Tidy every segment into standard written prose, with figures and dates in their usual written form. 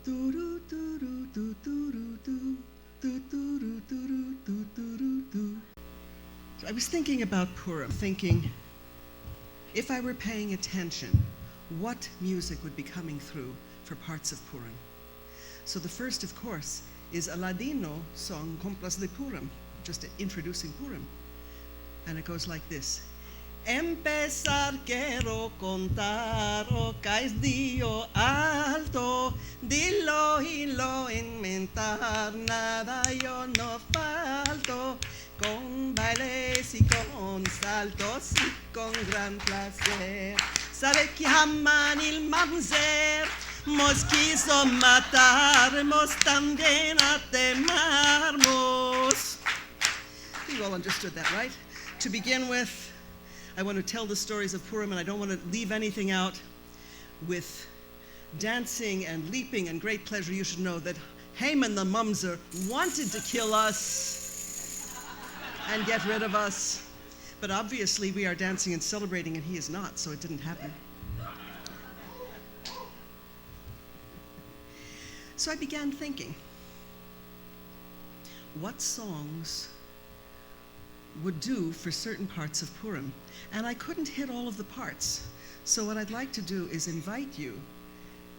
So I was thinking about Purim, thinking if I were paying attention, what music would be coming through for parts of Purim. So the first, of course, is a Ladino song, Compras de Purim, just introducing Purim. And it goes like this. Empezar quiero contar, o caes Dio alto, dilo y lo inventar, nada yo no falto, con bailes y con saltos y con gran placer. Sabe que Haman il mamzer, mos quiso matar, mos también atemarmos. You all understood that, right? To begin with, I want to tell the stories of Purim, and I don't want to leave anything out. With dancing and leaping and great pleasure, you should know that Haman the Mumser wanted to kill us and get rid of us. But obviously we are dancing and celebrating, and he is not, so it didn't happen. So I began thinking, what songs would do for certain parts of Purim? And I couldn't hit all of the parts. So what I'd like to do is invite you,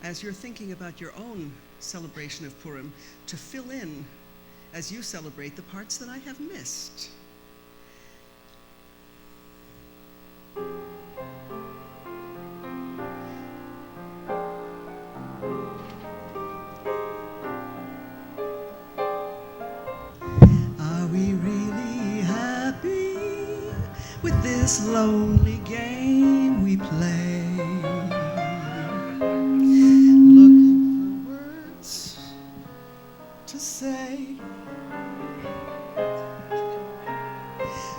as you're thinking about your own celebration of Purim, to fill in, as you celebrate, the parts that I have missed. This lonely game we play, looking for words to say,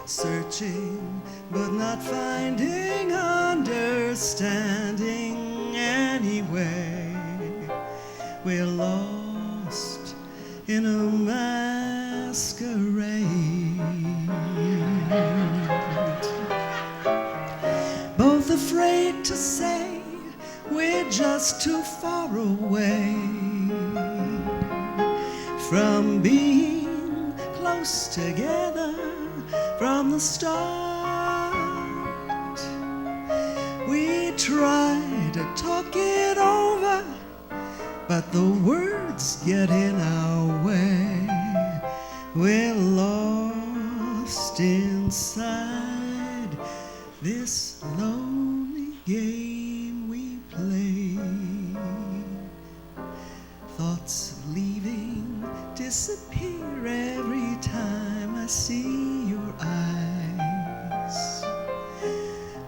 searching but not finding understanding anyway. We're lost in a masquerade, both afraid to say we're just too far away from being close together from the start. We try to talk it over, but the words get in our way. We're lost inside this lonely game we play. Thoughts leaving disappear every time I see your eyes.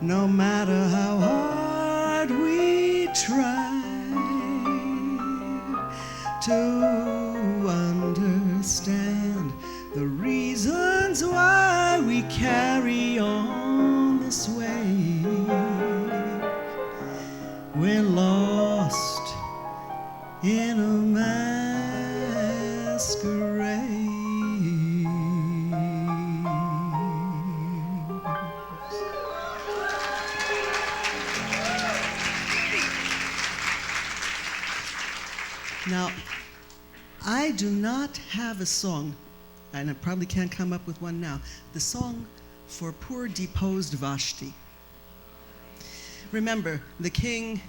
No matter how hard we try to understand the reasons why we carry on this way, we're lost in a masquerade. Now, I do not have a song, and I probably can't come up with one now, the song for poor deposed Vashti. Remember, the king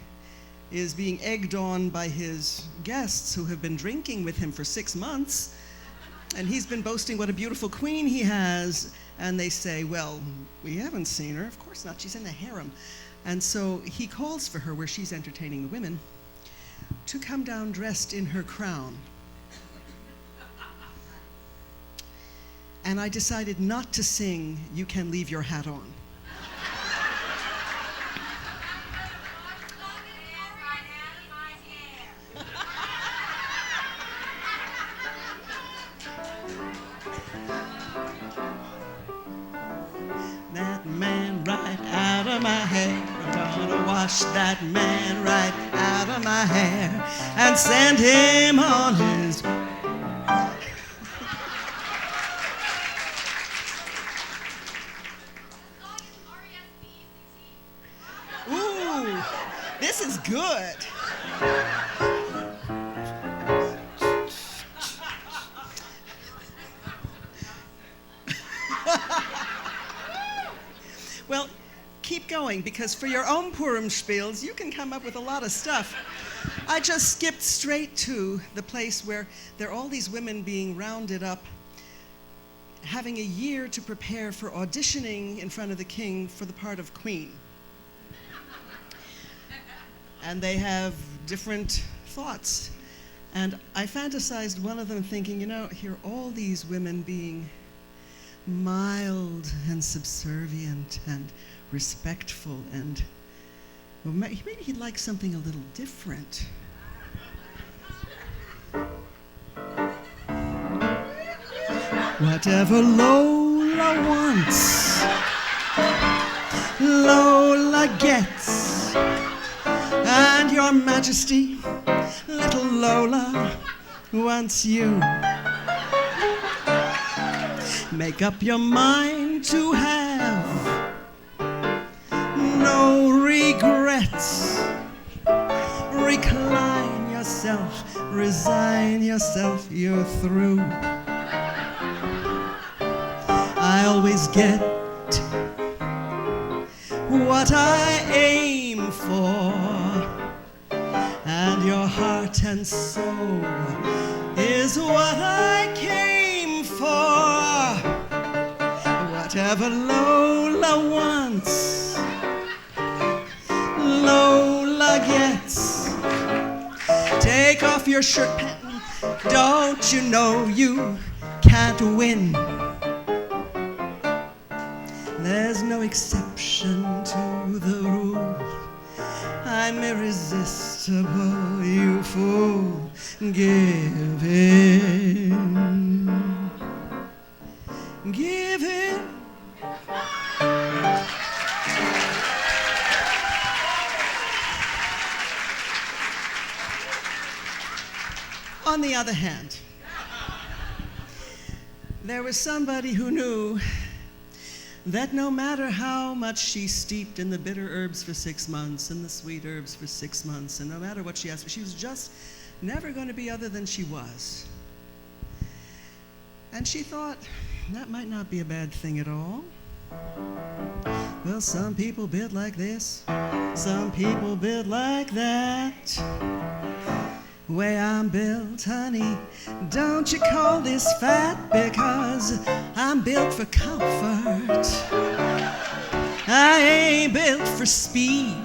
is being egged on by his guests who have been drinking with him for 6 months, and he's been boasting what a beautiful queen he has, and they say, well, we haven't seen her. Of course not, she's in the harem. And so he calls for her, where she's entertaining the women, to come down dressed in her crown. And I decided not to sing "You Can Leave Your Hat On." That man right out of my hair, I'm gonna wash that man right out of my hair and send him on his way. Ooh, this is good. going, because for your own Purim spiels, you can come up with a lot of stuff. I just skipped straight to the place where there are all these women being rounded up, having a year to prepare for auditioning in front of the king for the part of queen. And they have different thoughts. And I fantasized one of them thinking, here are all these women being mild and subservient and respectful, and well, maybe he'd like something a little different. Whatever Lola wants, Lola gets. And your majesty, little Lola wants you. Make up your mind to have no regrets. Recline yourself, resign yourself, you're through. I always get what I aim for, and your heart and soul is what I came for. Whatever Lola wants, Lola gets. Take off your shirt pattern, don't you know you can't win? There's no exception to the rule. I'm irresistible, you fool. Give in. Give in. On the other hand, there was somebody who knew that no matter how much she steeped in the bitter herbs for 6 months and the sweet herbs for 6 months, and no matter what she asked for, she was just never going to be other than she was. And she thought, that might not be a bad thing at all. Well, some people build like this, some people build like that. Way I'm built, honey, don't you call this fat, because I'm built for comfort. I ain't built for speed,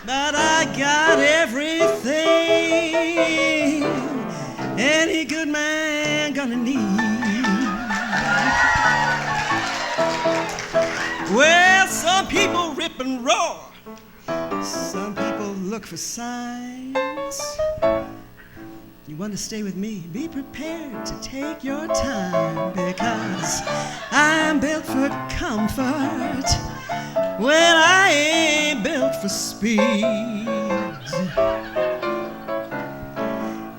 but I got everything any good man gonna need. Well, some people rip and roar, some people look for signs. You want to stay with me? Be prepared to take your time, because I'm built for comfort when I ain't built for speed.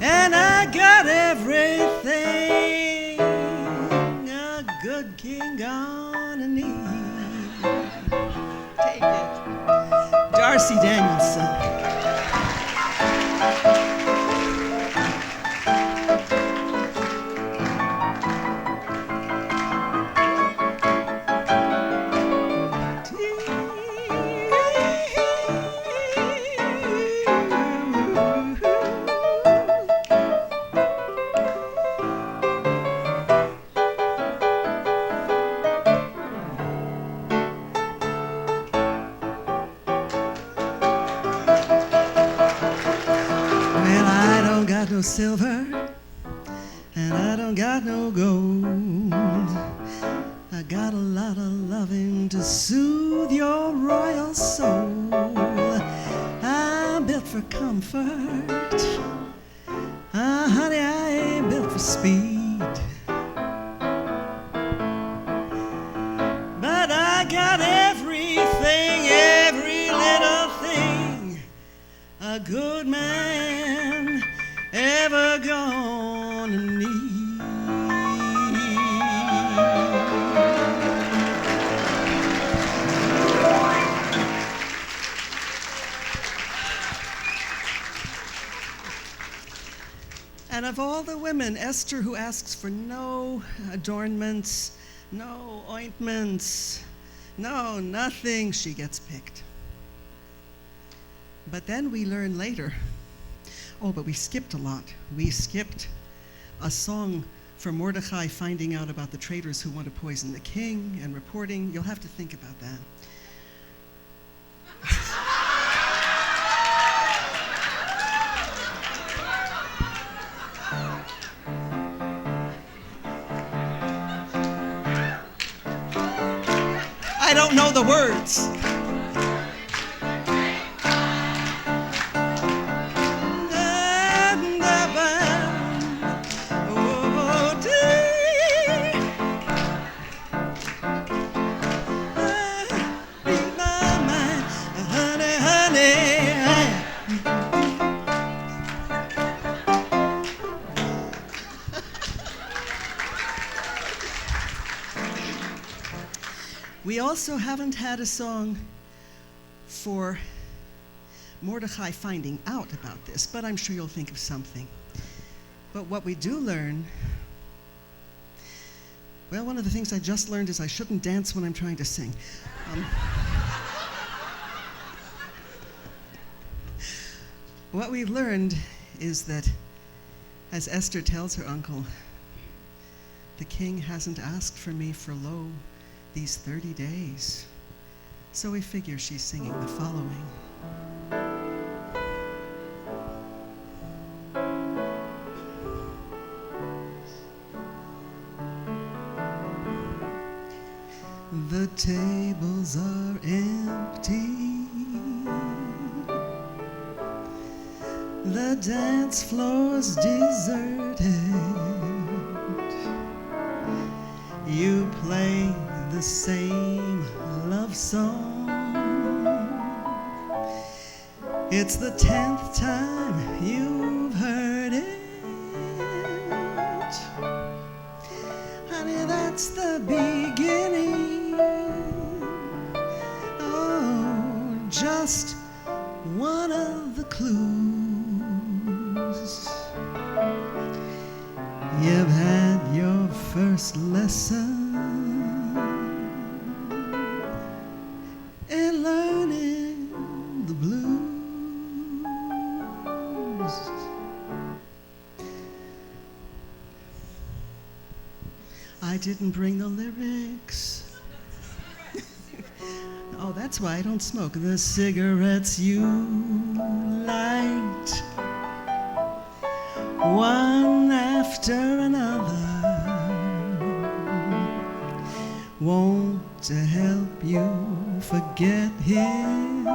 And I got everything a good king gonna need. Take it. Darcy Danielson. No silver, and I don't got no gold. I got a lot of loving to soothe your royal soul. I'm built for comfort. Honey, I ain't built for speed, but I got everything, every little thing a good man ever gonna need. And of all the women, Esther, who asks for no adornments, No ointments. No, nothing. She gets picked. But then we learn later, oh, but we skipped a lot. We skipped a song for Mordecai finding out about the traitors who want to poison the king and reporting. You'll have to think about that. I don't know the words. We also haven't had a song for Mordecai finding out about this, but I'm sure you'll think of something. But what we do learn, well, one of the things I just learned is I shouldn't dance when I'm trying to sing. What we learned is that, as Esther tells her uncle, the king hasn't asked for me for lo, these 30 days. So we figure she's singing the following. The tables are empty, the dance floor's deserted. You play the same love song. It's the 10th time you've heard it. Honey, that's the beginning. Oh, just one of the clues. You've had your first lesson in learning the blues. I didn't bring the lyrics. Oh, that's why I don't smoke. The cigarettes you light, one after another, won't help you forget him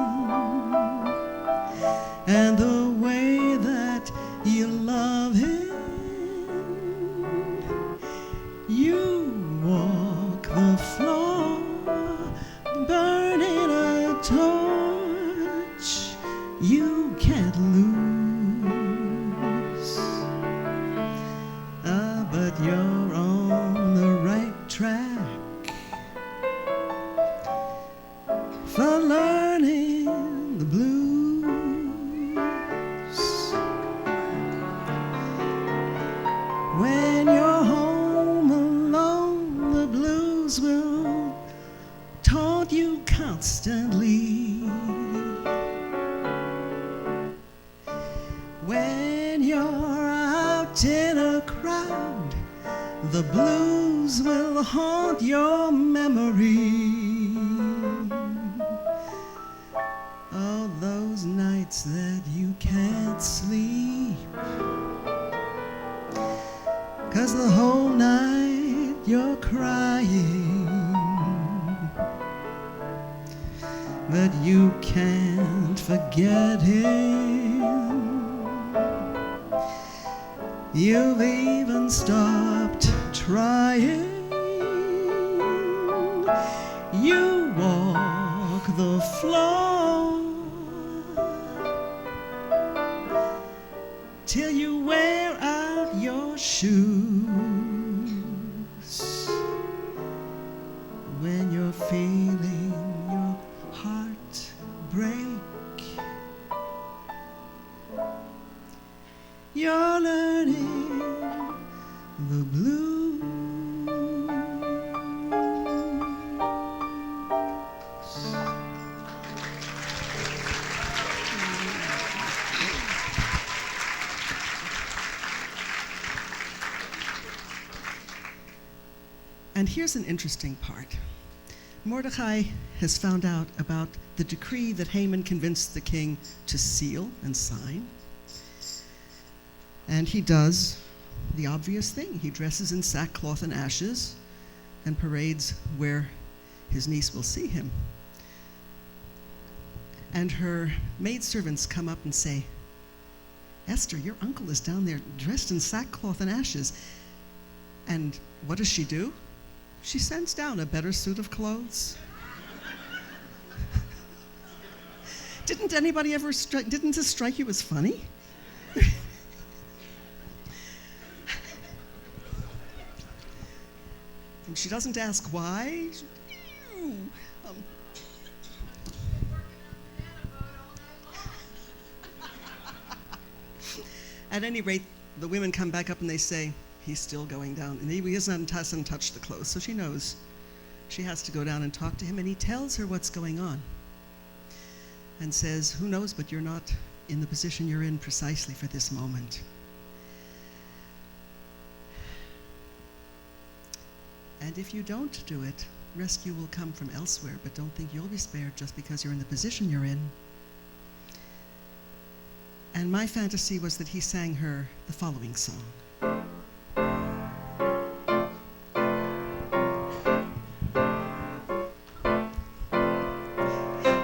and the way that you love him. You walk the floor burning a torch you can't lose. But you're on the right track for learning the blues. When you're home alone, the blues will taunt you constantly. When you're out in a crowd, the blues will haunt your memory. All those nights that you can't sleep, 'cause the whole night you're crying, but you can't forget him. You've even stopped trying. You walk the floor till you wear out your shoes. When you're feeling your heart break, you're learning the blues. And here's an interesting part. Mordecai has found out about the decree that Haman convinced the king to seal and sign. And he does the obvious thing. He dresses in sackcloth and ashes and parades where his niece will see him. And her maidservants come up and say, Esther, your uncle is down there dressed in sackcloth and ashes. And what does she do? She sends down a better suit of clothes. Didn't anybody ever didn't this strike you as funny? And she doesn't ask why. At any rate, the women come back up and they say, he's still going down. And he hasn't touched the clothes, so she knows she has to go down and talk to him. And he tells her what's going on and says, who knows, but you're not in the position you're in precisely for this moment. And if you don't do it, rescue will come from elsewhere, but don't think you'll be spared just because you're in the position you're in. And my fantasy was that he sang her the following song.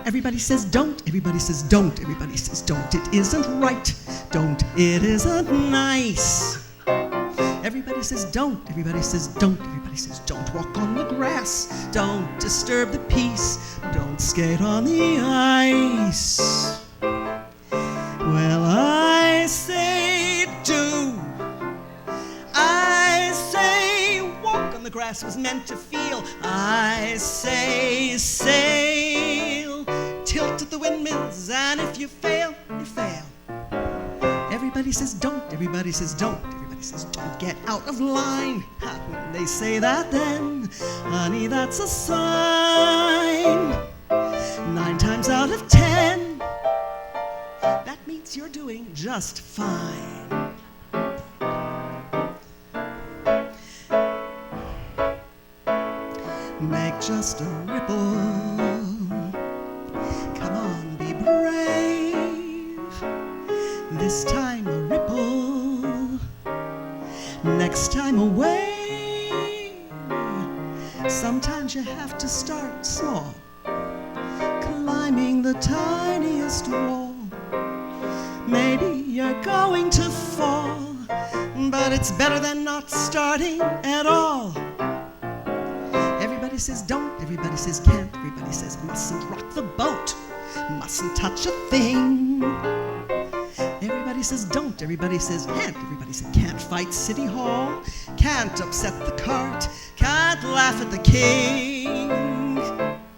Everybody says don't, everybody says don't, everybody says don't, it isn't right, don't, it isn't nice. Everybody says don't, everybody says don't, everybody says don't walk on the grass, don't disturb the peace, don't skate on the ice. Well, I say do, I say walk on the grass was meant to feel, I say sail, tilt at the windmills, and if you fail, you fail. Everybody says don't, everybody says don't, everybody says don't get out of line. When they say that then, honey, that's a sign. 9 times out of 10, that means you're doing just fine. Make just a ripple. Come on, be brave. This time a ripple. Next time a wave. Sometimes you have to start small, climbing the tiniest wall. Maybe you're going to fall, but it's better than not starting at all. Everybody says don't, everybody says can't, everybody says mustn't rock the boat, mustn't touch a thing. Everybody says don't, everybody says can't, everybody says can't fight City Hall, can't upset the cart, can't laugh at the king.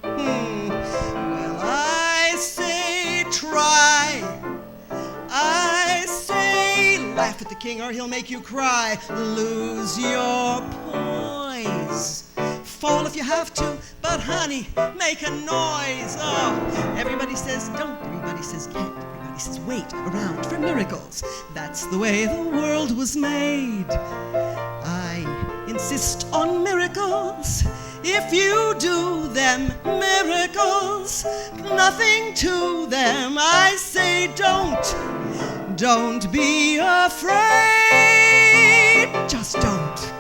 Well, I say try, I say laugh at the king or he'll make you cry, lose your poise. Fall if you have to, but honey, make a noise. Oh, everybody says don't, everybody says can't, everybody says wait around for miracles. That's the way the world was made. I insist on miracles. If you do them, miracles, nothing to them. I say don't be afraid, just don't.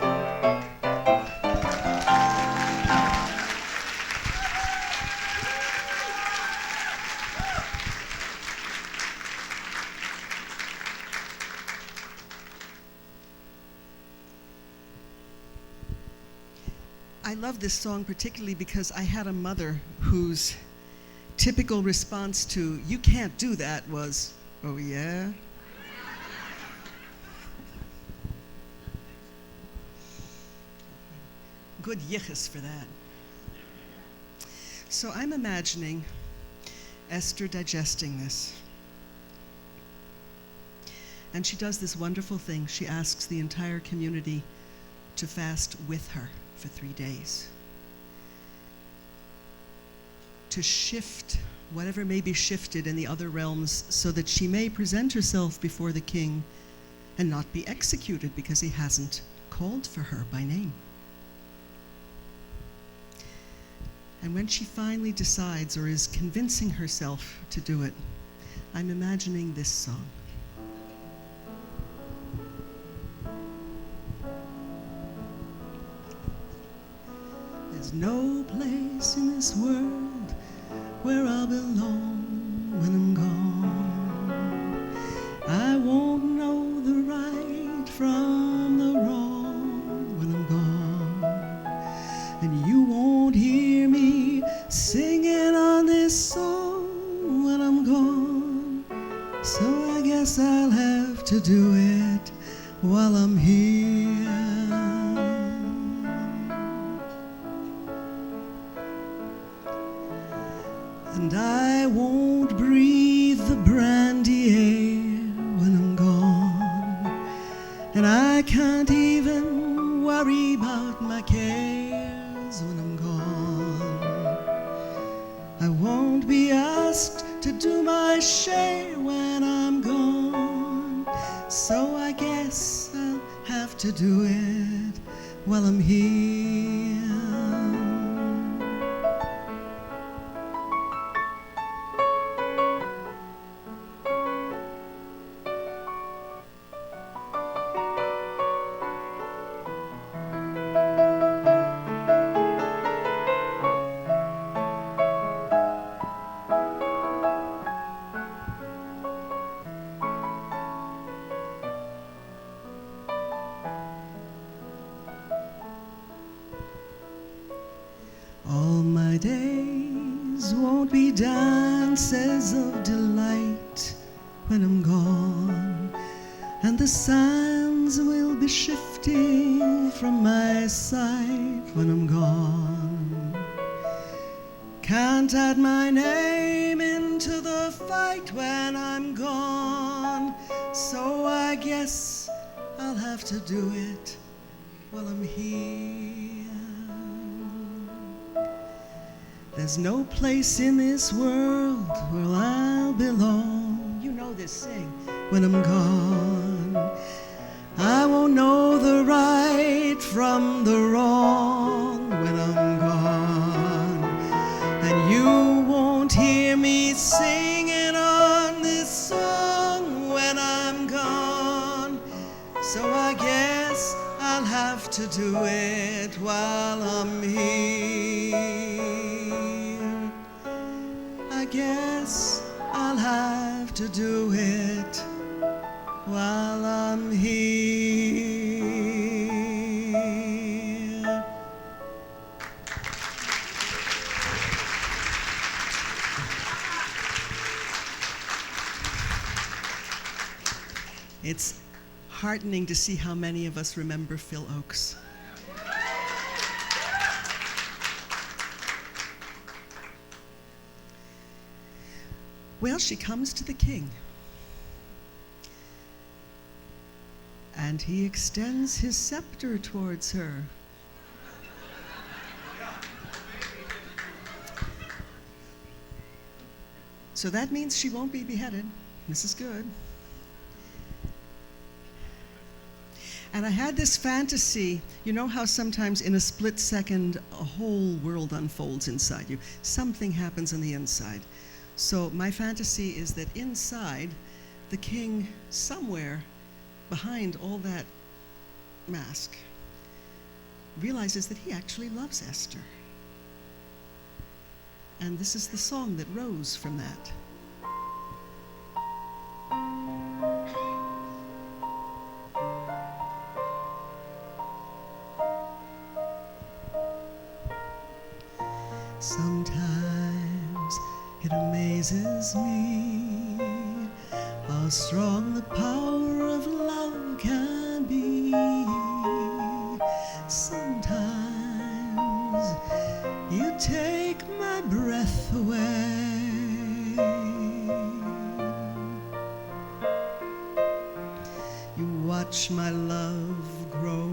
I love this song particularly because I had a mother whose typical response to "you can't do that" was, "Oh yeah?" Good yichus for that. So I'm imagining Esther digesting this. And she does this wonderful thing. She asks the entire community to fast with her for 3 days, to shift whatever may be shifted in the other realms so that she may present herself before the king and not be executed because he hasn't called for her by name. And when she finally decides or is convincing herself to do it, I'm imagining this song. There's no place in this world where I'll belong when I'm gone. I won't know the right from the wrong when I'm gone. And you won't hear me singing on this song when I'm gone. So I guess I'll have to do it while I'm here. And I won't breathe the brandy air when I'm gone. And I can't even worry about my cares when I'm gone. I won't be asked to do my share when I'm gone. So I guess I'll have to do it while I'm here. All my days won't be dances of delight when I'm gone, and the sands will be shifting from my sight when I'm gone. Can't add my name into the fight when I'm gone, so I guess I'll have to do it while I'm here. There's no place in this world where I'll belong. You know this, sing. When I'm gone, I won't know the right from the wrong when I'm gone. And you won't hear me singing on this song when I'm gone. So I guess I'll have to do it while I'm here. I guess I'll have to do it while I'm here. It's heartening to see how many of us remember Phil Oakes. Well, she comes to the king, and he extends his scepter towards her. So that means she won't be beheaded. This is good. And I had this fantasy, you know how sometimes in a split second a whole world unfolds inside you. Something happens on the inside. So my fantasy is that inside, the king, somewhere behind all that mask, realizes that he actually loves Esther. And this is the song that rose from that. Sometimes it amazes me how strong the power of love can be. Sometimes you take my breath away. You watch my love grow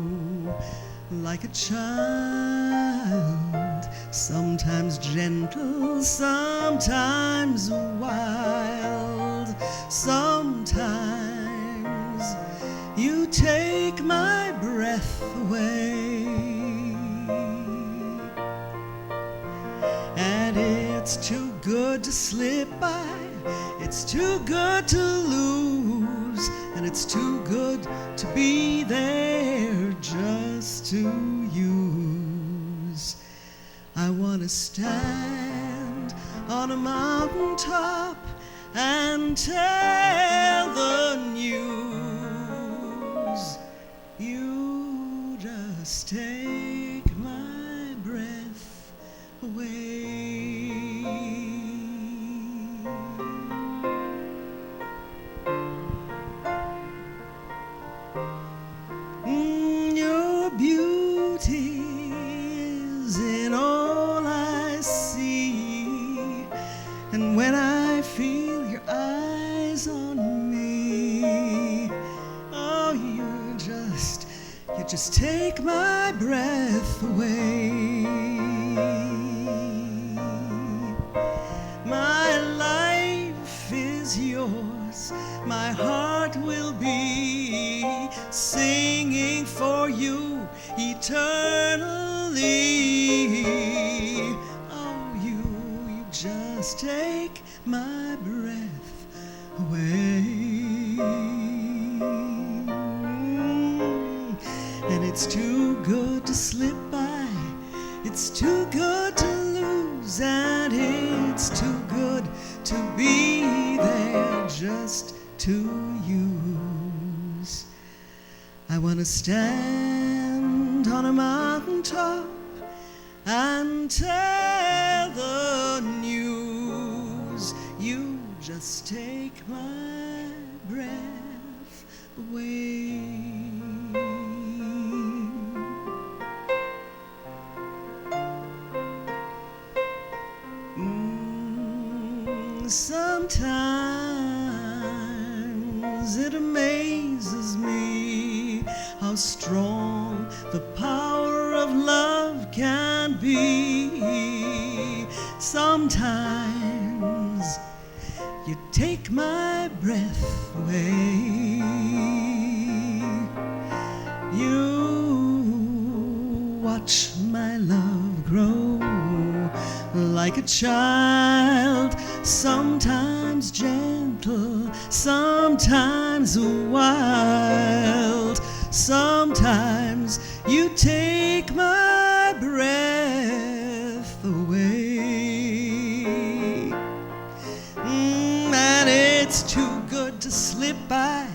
like a child, sometimes gentle, sometimes wild. Sometimes you take my breath away. good to slip by, it's too good to lose, and it's too good to be there just to use. I want to stand on a mountaintop and tell the news. You just take my breath away. Your beauty is in all I see, and when I feel your eyes on me, oh, you just take my breath away. My life is yours, my heart will be singing for you eternally. Oh, you just take my breath away. And it's too good to slip by, it's too good to lose, and it's too good to be there just to use. I want to stand on a mountaintop and tell the news. You just take my breath away. Sometimes it amazes me how strong the power of love can be. Sometimes you take my breath away. You watch my love grow like a child, sometimes gentle, sometimes wild. Sometimes you take my breath away. And it's too good to slip by,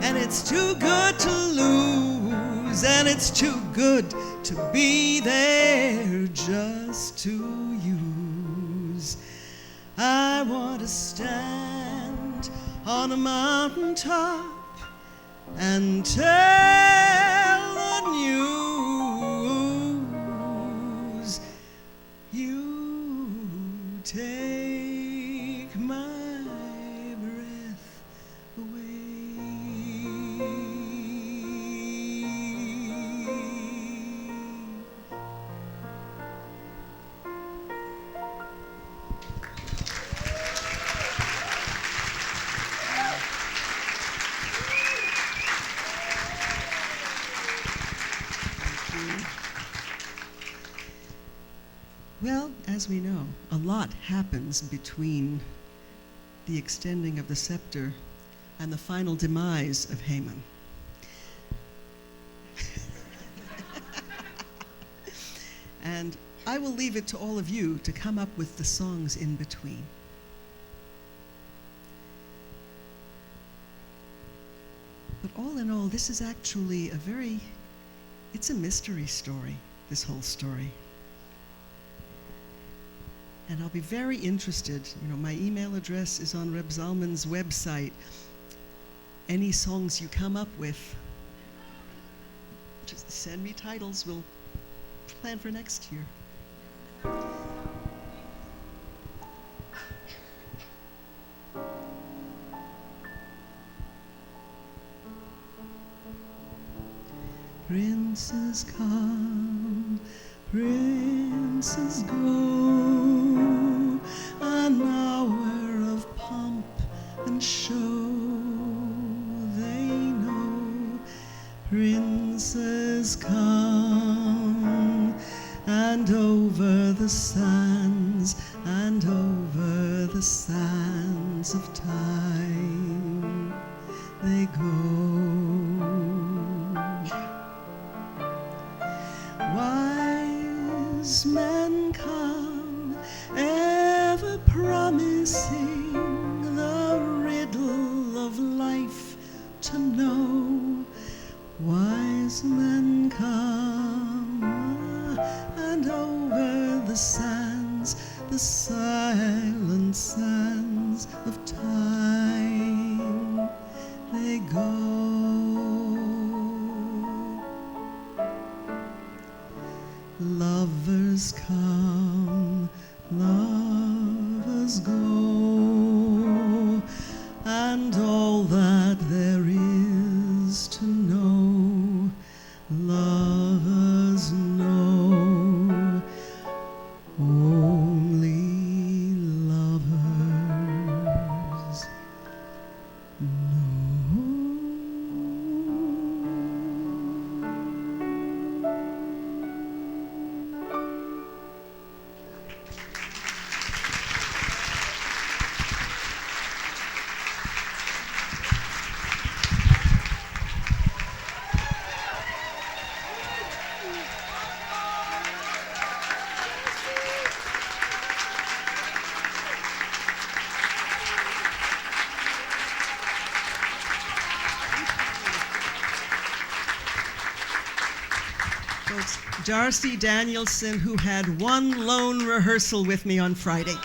and it's too good to lose, and it's too good to be there just to use. I want to stand on a mountaintop and tell the news. You take my breath away. Well, as we know, a lot happens between the extending of the scepter and the final demise of Haman. And I will leave it to all of you to come up with the songs in between. But all in all, this is actually it's a mystery story, this whole story. And I'll be very interested. My email address is on Reb Zalman's website. Any songs you come up with, just send me titles. We'll plan for next year. Princes come, princes go, an hour of pomp and show. They know princes come, and over the sands and over sands of time they go. Wise men come, ever promising the riddle of life to know. Wise men come, and over the sands, the silent sands of time they go. Lovers come, lovers go, and all that there is to know, lovers know. Only lovers know. Folks, Darcy Danielson, who had one lone rehearsal with me on Friday.